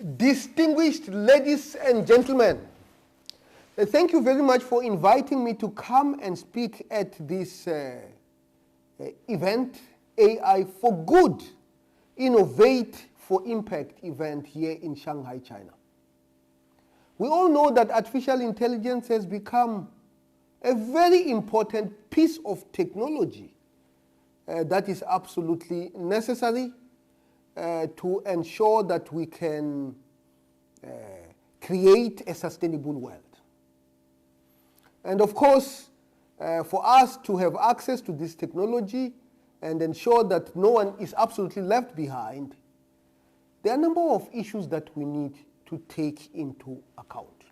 Distinguished ladies and gentlemen, thank you very much for inviting me to come and speak at this event, AI for Good, Innovate for Impact event here in Shanghai, China. We all know that artificial intelligence has become a very important piece of technology that is absolutely necessary to ensure that we can create a sustainable world. And of course, for us to have access to this technology and ensure that no one is absolutely left behind, there are a number of issues that we need to take into account.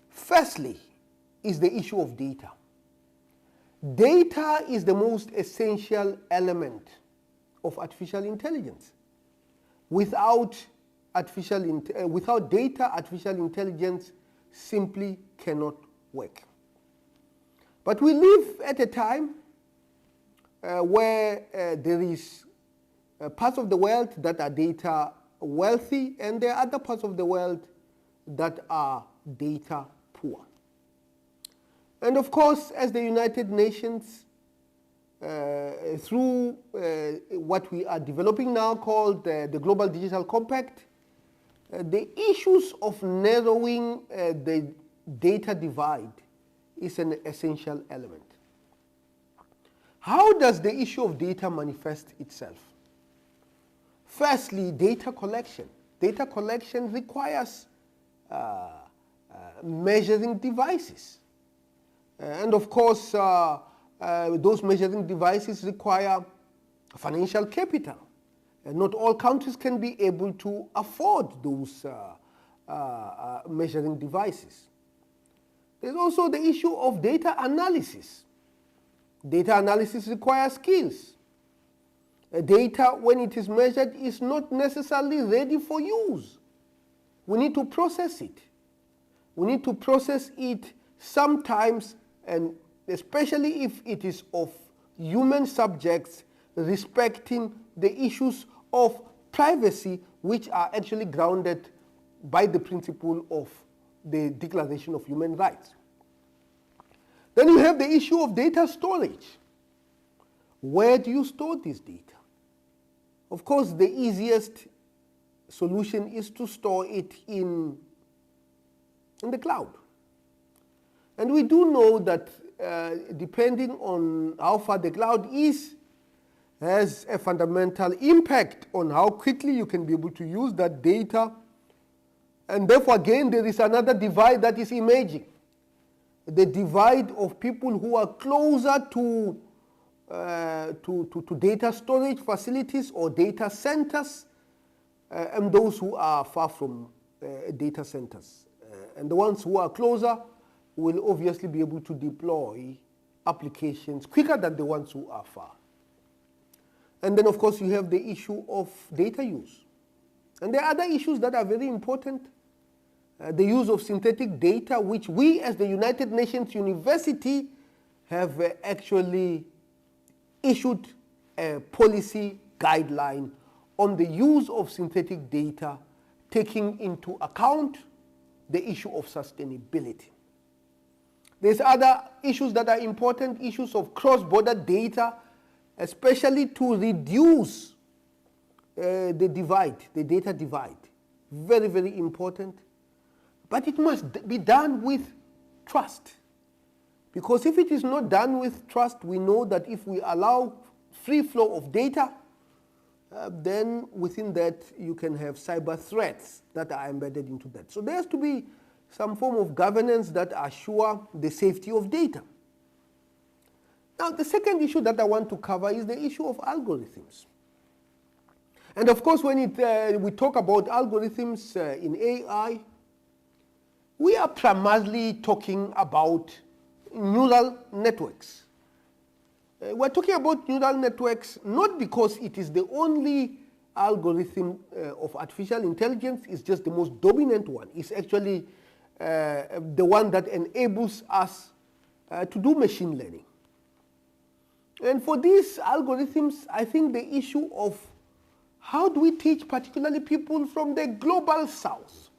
Firstly is the issue of data. Data is the most essential element of artificial intelligence. Without data, artificial intelligence simply cannot work. But we live at a time where there is parts of the world that are data wealthy, and there are other parts of the world that are data poor. And of course, as the United Nations, through what we are developing now called the Global Digital Compact, the issues of narrowing the data divide is an essential element. How does the issue of data manifest itself? Firstly, data collection. Data collection requires measuring devices. And of course, those measuring devices require financial capital. And not all countries can be able to afford those measuring devices. There's also the issue of data analysis. Data analysis requires skills. Data, when it is measured, is not necessarily ready for use. We need to process it. We need to process it sometimes, and especially if it is of human subjects, respecting the issues of privacy, which are actually grounded by the principle of the Declaration of Human Rights. Then you have the issue of data storage. Where do you store this data? Of course, the easiest solution is to store it in the cloud. And we do know that depending on how far the cloud is, has a fundamental impact on how quickly you can be able to use that data. And therefore, again, there is another divide that is emerging. The divide of people who are closer to data storage facilities or data centers, and those who are far from data centers. And the ones who are closer will obviously be able to deploy applications quicker than the ones who are far. And then, of course, you have the issue of data use. And there are other issues that are very important. The use of synthetic data, which we as the United Nations University have actually issued a policy guideline on the use of synthetic data, taking into account the issue of sustainability. There's other issues that are important, issues of cross-border data, especially to reduce the divide, the data divide. Very, very important. But it must be done with trust. Because if it is not done with trust, we know that if we allow free flow of data, then within that you can have cyber threats that are embedded into that. So there has to be some form of governance that assure the safety of data. Now, the second issue that I want to cover is the issue of algorithms. And of course, when we talk about algorithms in AI, we are primarily talking about neural networks. We're talking about neural networks not because it is the only algorithm of artificial intelligence, it's just the most dominant one. It's actually the one that enables us to do machine learning. And for these algorithms, I think the issue of how do we teach particularly people from the global south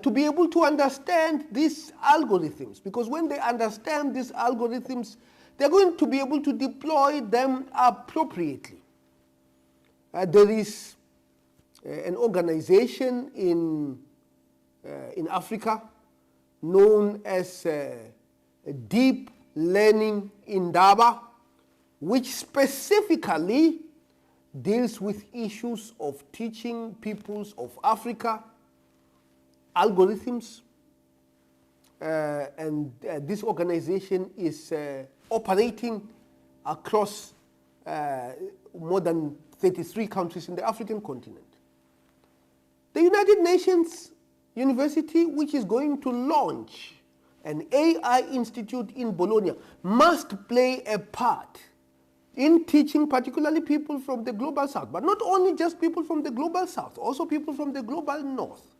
to be able to understand these algorithms? Because when they understand these algorithms, they're going to be able to deploy them appropriately. There is an organization in Africa known as Deep Learning Indaba, which specifically deals with issues of teaching peoples of Africa algorithms. And this organization is operating across more than 33 countries in the African continent. The United Nations University, which is going to launch an AI institute in Bologna, must play a part in teaching particularly people from the global south, but not only just people from the global south, also people from the global north,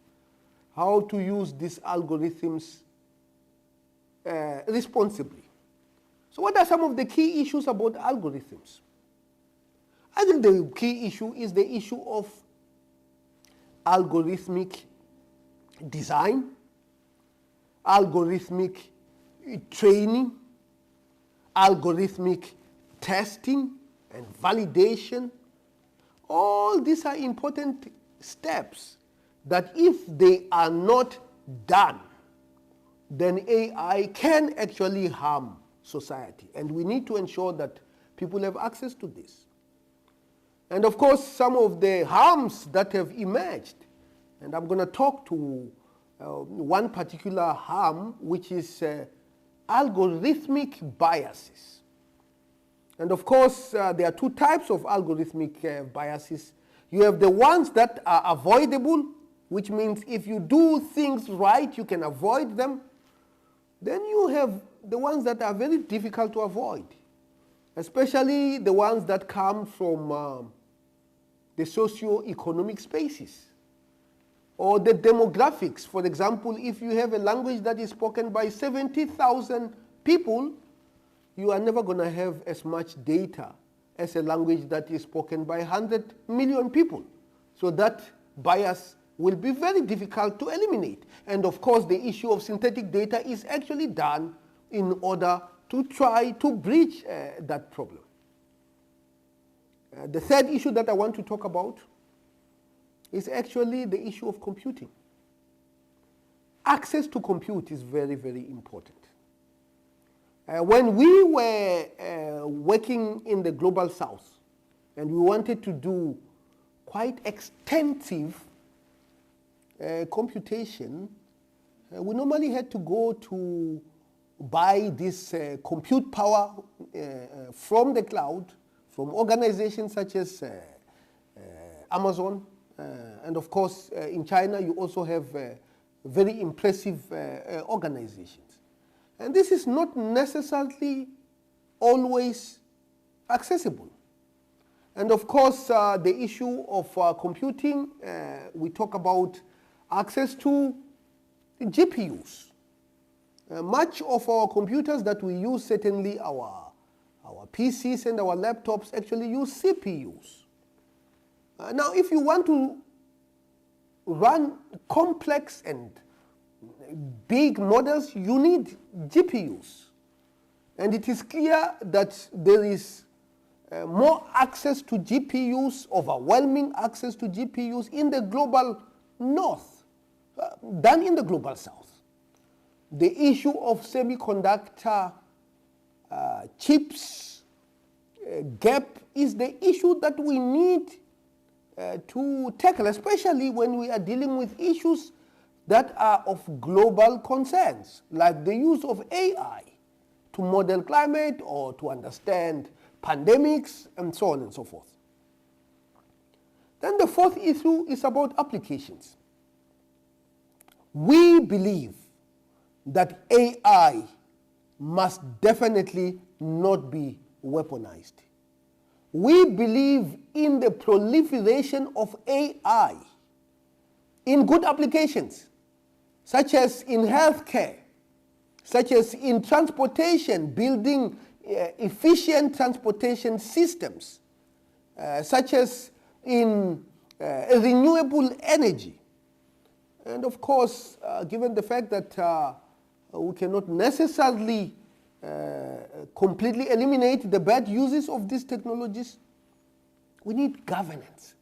how to use these algorithms responsibly. So what are some of the key issues about algorithms? I think the key issue is the issue of algorithmic design, algorithmic training, algorithmic testing and validation. All these are important steps that if they are not done, then AI can actually harm society. And we need to ensure that people have access to this. And of course, some of the harms that have emerged, and I'm going to talk to one particular harm, which is algorithmic biases. And of course, there are two types of algorithmic biases. You have the ones that are avoidable, which means if you do things right, you can avoid them. Then you have the ones that are very difficult to avoid, especially the ones that come from the socio-economic spaces or the demographics. For example, if you have a language that is spoken by 70,000 people, you are never going to have as much data as a language that is spoken by 100 million people. So that bias will be very difficult to eliminate. And of course, the issue of synthetic data is actually done in order to try to bridge that problem. The third issue that I want to talk about is actually the issue of computing. Access to compute is very, very important. When we were working in the global south and we wanted to do quite extensive computation, we normally had to go to buy this compute power from the cloud, from organizations such as Amazon, and of course in China you also have very impressive organizations. And this is not necessarily always accessible. And of course the issue of computing, we talk about access to GPUs. Much of our computers that we use, certainly our PCs and our laptops, actually use CPUs. Now, if you want to run complex and big models, you need GPUs. And it is clear that there is more access to GPUs, overwhelming access to GPUs in the global north than in the global south. The issue of semiconductor chips gap is the issue that we need to tackle, especially when we are dealing with issues that are of global concerns, like the use of AI to model climate or to understand pandemics and so on and so forth. Then the fourth issue is about applications. We believe that AI must definitely not be weaponized. We believe in the proliferation of AI in good applications, such as in healthcare, such as in transportation, building efficient transportation systems, such as in renewable energy. And of course, given the fact that we cannot necessarily completely eliminate the bad uses of these technologies, we need governance.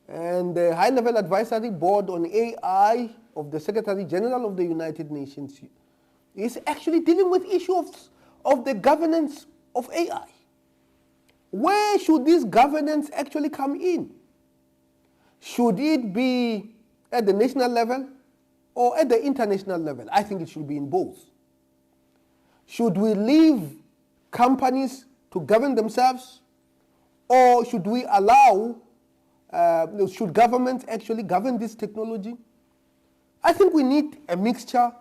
And the High-Level Advisory Board on AI of the Secretary General of the United Nations is actually dealing with issues of the governance of AI. Where should this governance actually come in? Should it be at the national level or at the international level? I think it should be in both. Should we leave companies to govern themselves, or should we allow, should governments actually govern this technology? I think we need a mixture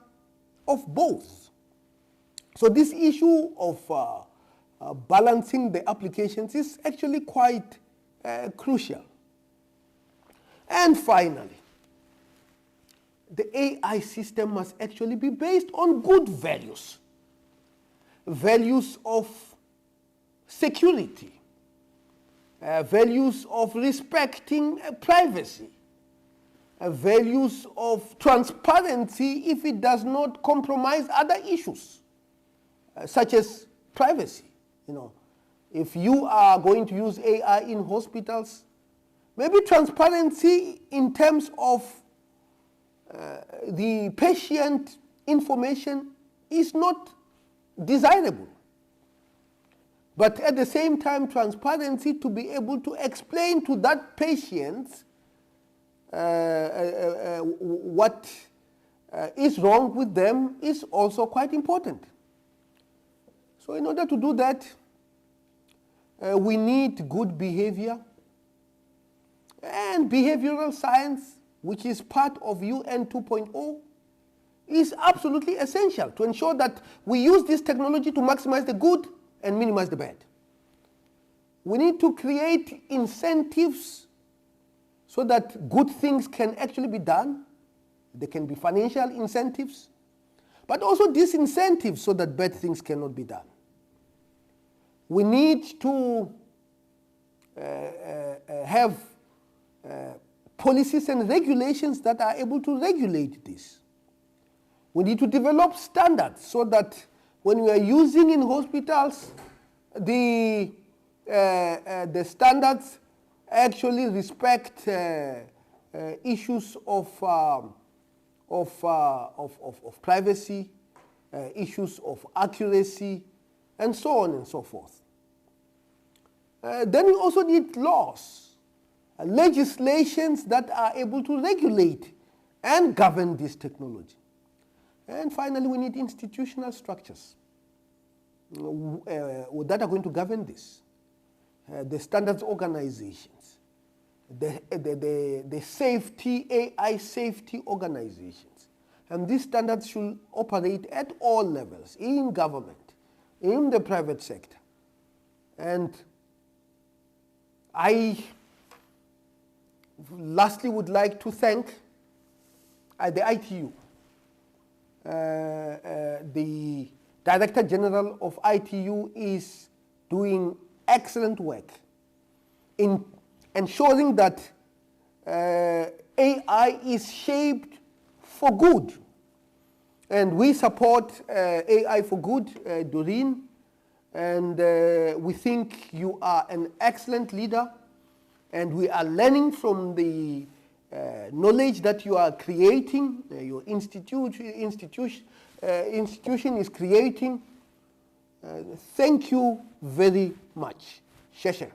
of both. So this issue of balancing the applications is actually quite crucial. And finally, the AI system must actually be based on good values. Values of security, values of respecting privacy, values of transparency if it does not compromise other issues, such as privacy. You know, if you are going to use AI in hospitals, maybe transparency in terms of the patient information is not desirable. But at the same time, transparency to be able to explain to that patient what is wrong with them is also quite important. So in order to do that, we need good behavior, and behavioral science, which is part of UN 2.0, is absolutely essential to ensure that we use this technology to maximize the good and minimize the bad. We need to create incentives so that good things can actually be done. There can be financial incentives, but also disincentives so that bad things cannot be done. We need to have policies and regulations that are able to regulate this. We need to develop standards so that when we are using in hospitals, the standards actually respect issues of privacy, issues of accuracy, and so on and so forth. Then we also need laws, legislations that are able to regulate and govern this technology. And finally, we need institutional structures that are going to govern this. The standards organizations, the safety, AI safety organizations. And these standards should operate at all levels, in government, in the private sector. And I lastly would like to thank the ITU. The Director General of ITU is doing excellent work in ensuring that AI is shaped for good. And we support AI for Good, Doreen, and we think you are an excellent leader, and we are learning from the knowledge that you are creating, your institution is creating. Thank you very much. Sheshe.